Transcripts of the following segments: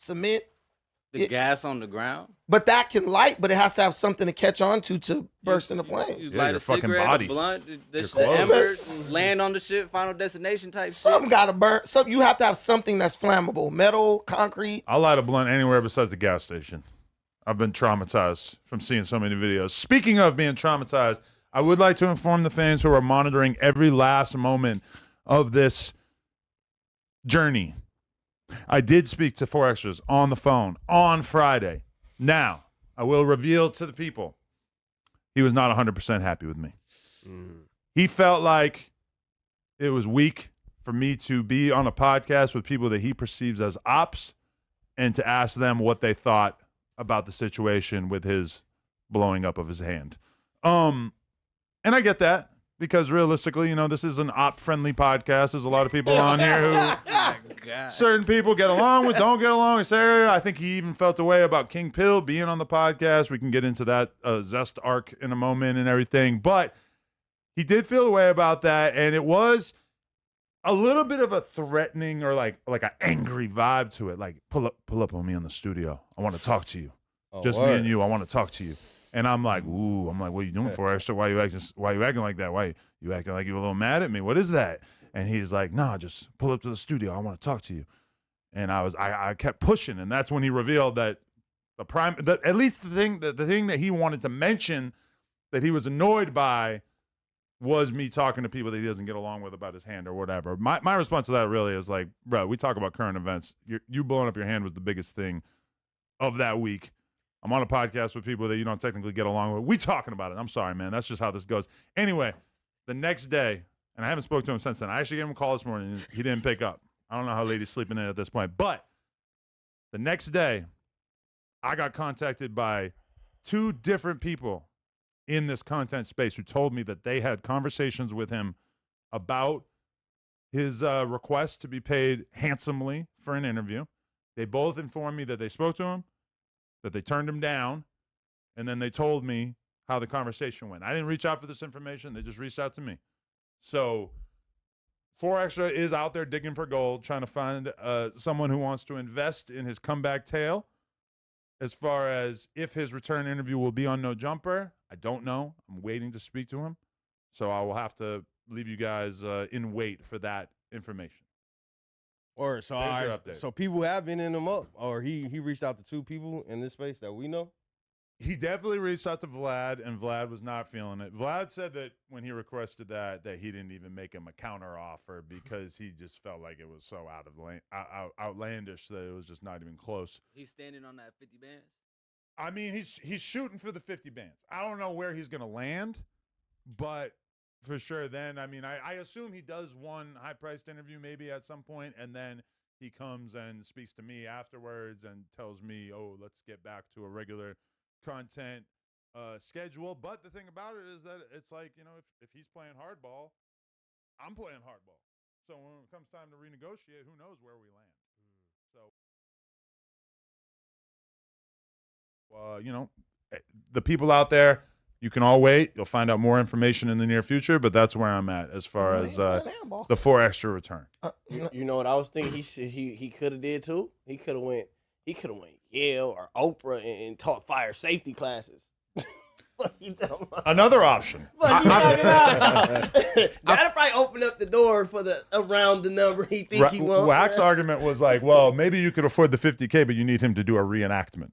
cement. The gas on the ground? But that can light, but it has to have something to catch on to burst into flames. You light a cigarette, body. a blunt, the clothes. ember, land on the shit, Final Destination type Something shit. got to burn. You have to have something that's flammable. Metal, concrete. I'll light a blunt anywhere besides the gas station. I've been traumatized from seeing so many videos. Speaking of being traumatized, I would like to inform the fans who are monitoring every last moment of this journey. I did speak to 4 Extras on the phone on Friday. Now, I will reveal to the people, he was not 100% happy with me. He felt like it was weak for me to be on a podcast with people that he perceives as ops and to ask them what they thought about the situation with his blowing up of his hand. And I get that. Because realistically, this is an op-friendly podcast. There's a lot of people on here who certain people get along with, don't get along with. I think he even felt a way about King Pill being on the podcast. We can get into that Zest arc in a moment and everything. But he did feel a way about that, and it was a little bit of a threatening or like an angry vibe to it. Like, pull up on me in the studio. I want to talk to you. Just me and you. I want to talk to you. And I'm like, what are you doing for Extra? Why you acting like that? Why you acting like you're a little mad at me? What is that? And he's like, nah, just pull up to the studio. I want to talk to you. And I kept pushing, and that's when he revealed that at least the thing that he wanted to mention that he was annoyed by was me talking to people that he doesn't get along with about his hand or whatever. My response to that really is like, bro, we talk about current events. You blowing up your hand was the biggest thing of that week. I'm on a podcast with people that you don't technically get along with. We talking about it. I'm sorry, man. That's just how this goes. Anyway, the next day, and I haven't spoken to him since then. I actually gave him a call this morning, and he didn't pick up. I don't know how late he's sleeping in at this point. But the next day, I got contacted by 2 different people in this content space who told me that they had conversations with him about his request to be paid handsomely for an interview. They both informed me that they spoke to him, that they turned him down, and then they told me how the conversation went. I didn't reach out for this information. They just reached out to me. So 4 Extra is out there digging for gold, trying to find someone who wants to invest in his comeback tale. As far as if his return interview will be on No Jumper, I don't know. I'm waiting to speak to him. So I will have to leave you guys in wait for that information. Or so people have been in him up, or he reached out to 2 people in this space that we know. He definitely reached out to Vlad, and Vlad was not feeling it. Vlad said that when he requested that he didn't even make him a counter offer because he just felt like it was so outlandish that it was just not even close. He's standing on that 50 bands. I mean, he's shooting for the 50 bands. I don't know where he's gonna land, but for sure. Then I mean, I assume he does one high-priced interview maybe at some point, and then he comes and speaks to me afterwards and tells me, "Oh, let's get back to a regular content schedule." But the thing about it is that it's like, if he's playing hardball, I'm playing hardball. So when it comes time to renegotiate, who knows where we land. So, the people out there, you can all wait. You'll find out more information in the near future, but that's where I'm at as far as the 4 Extra return. You know what I was thinking he could have did too? He could have went Yale or Oprah and taught fire safety classes. What you talking about? Another option. That'll probably open up the door for around the number he think he wants. Wax's argument was like, well, maybe you could afford the $50K, but you need him to do a reenactment.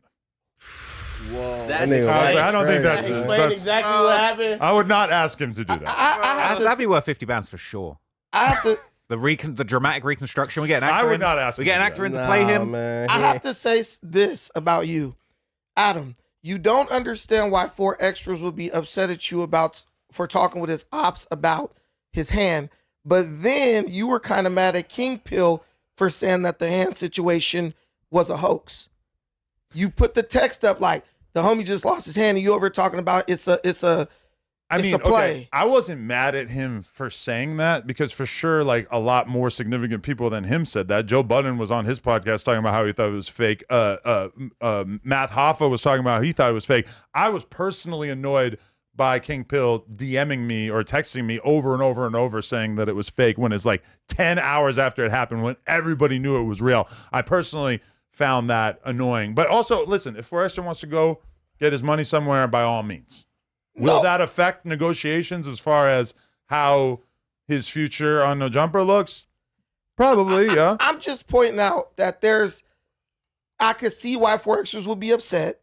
Whoa. I don't think that's exactly what happened. I would not ask him to do that. That'd be worth 50 bands for sure. I have to. The dramatic reconstruction. We get an actor. I would not ask. We get an actor in to play him. Man. I have to say this about you, Adam. You don't understand why 4 Extras would be upset at you for talking with his ops about his hand, but then you were kind of mad at King Pill for saying that the hand situation was a hoax. You put the text up like the homie just lost his hand, and you over talking about it's a play. Okay, I wasn't mad at him for saying that because for sure, like a lot more significant people than him said that. Joe Budden was on his podcast talking about how he thought it was fake. Matt Hoffa was talking about how he thought it was fake. I was personally annoyed by King Pill DMing me or texting me over and over and over saying that it was fake when it's like 10 hours after it happened when everybody knew it was real. I personally found that annoying. But also, listen, if Forrester wants to go get his money somewhere, by all means. Will that affect negotiations as far as how his future on No Jumper looks? Probably, yeah. I'm just pointing out that I could see why 4Xers would be upset.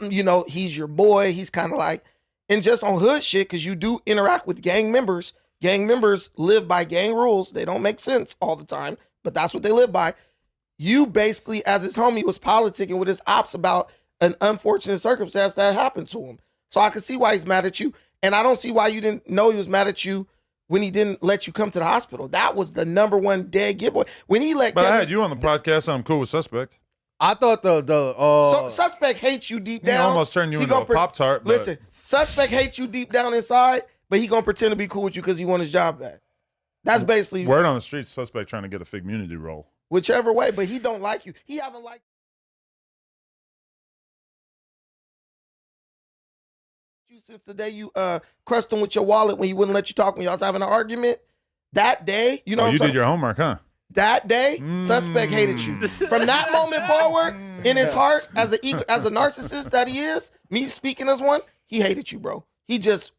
You know, he's your boy. He's kind of like, and just on hood shit, because you do interact with gang members. Gang members live by gang rules. They don't make sense all the time, but that's what they live by. You basically, as his homie, was politicking with his ops about an unfortunate circumstance that happened to him. So I can see why he's mad at you. And I don't see why you didn't know he was mad at you when he didn't let you come to the hospital. That was the number one dead giveaway. When he let But Kevin, I had you on the podcast, and I'm cool with Suspect. I thought so Suspect hates you deep He down. almost turned you into a Pop-Tart. Listen, Suspect hates you deep down inside, but he gonna pretend to be cool with you because he want his job back. That's basically word on the street, Suspect trying to get a Fig Munity role. Whichever way, but he don't like you. He haven't liked you since the day you crushed him with your wallet when he wouldn't let you talk when y'all was having an argument. That day, you know, you did your homework, huh? That day, Suspect hated you. From that moment forward, in his heart, as a narcissist that he is, me speaking as one, he hated you, bro. He just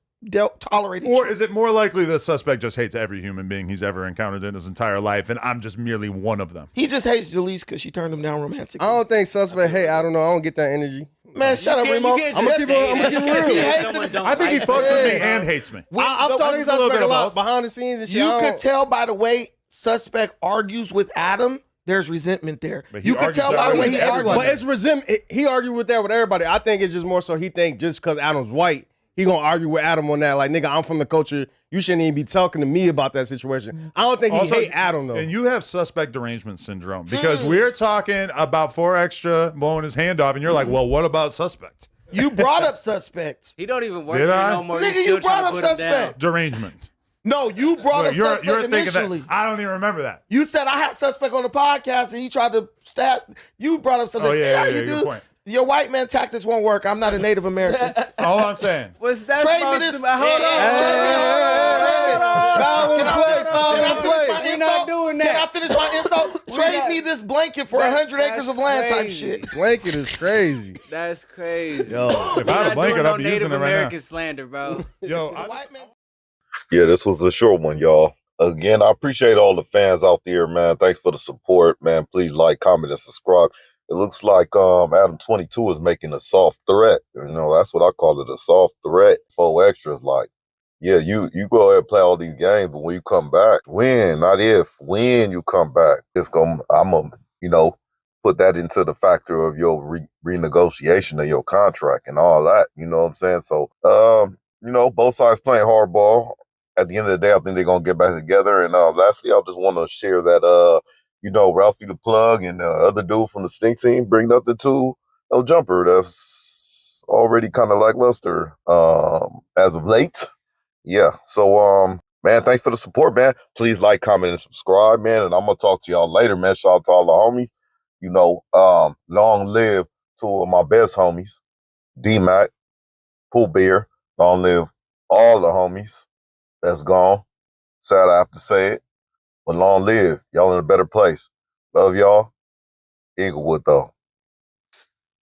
tolerated you. Or is it more likely the Suspect just hates every human being he's ever encountered in his entire life, and I'm just merely one of them? He just hates Jalise because she turned him down romantically. I don't think Suspect. Hey, I don't know. I don't get that energy. Man, shut up, Remo. I'm gonna keep it real. I think he fucks with me and hates me. I'm talking Suspect a lot behind the scenes and shit. You could tell by the way Suspect argues with Adam. There's resentment there. You could tell by the way he argues. But it's resentment. He argued with that with everybody. I think it's just more so he think just because Adam's white, he gonna argue with Adam on that. Like, nigga, I'm from the culture. You shouldn't even be talking to me about that situation. I don't think he hate Adam though. And you have Suspect derangement syndrome because we're talking about 4Extra blowing his hand off, and you're like, well, what about Suspect? You brought up Suspect. He don't even work Did here I? no more. Nigga, He's you still brought trying up to put him down. Suspect. Derangement. No, you brought up Suspect you're thinking initially. that. I don't even remember that. You said I had Suspect on the podcast and he tried to stab. You brought up something. Oh, yeah, See how yeah, you good do? point. Your white man tactics won't work. I'm not a Native American. All I'm saying. What's that Trade me supposed this. to be? Hold on. Foul on the play. Foul on the play. We're not doing that. Can I finish my insult? Trade me this blanket for 100 acres of land type shit. Blanket is crazy. That's crazy. Yo, If I had a blanket, I'd be Native using it right American now. slander, bro. Yo, White man. Yeah, this was a short one, y'all. Again, I appreciate all the fans out there, man. Thanks for the support, man. Please like, comment, and subscribe. It looks like Adam22 is making a soft threat. You know, that's what I call it, a soft threat. 4Extras, like, yeah, you go ahead and play all these games, but when you come back, when, not if, when you come back, I'm gonna, put that into the factor of your renegotiation of your contract and all that. You know what I'm saying? So, both sides playing hardball. At the end of the day, I think they're gonna get back together. And lastly, I just want to share that Ralphie the Plug and the other dude from the Stink Team bring nothing to No Jumper. That's already kind of lackluster as of late. Yeah. So man, thanks for the support, man. Please like, comment, and subscribe, man. And I'm gonna talk to y'all later, man. Shout out to all the homies. Long live two of my best homies, D-Mac, Pooh Bear. Long live all the homies that's gone. Sad I have to say it, but long live. Y'all in a better place. Love y'all. Inglewood, though.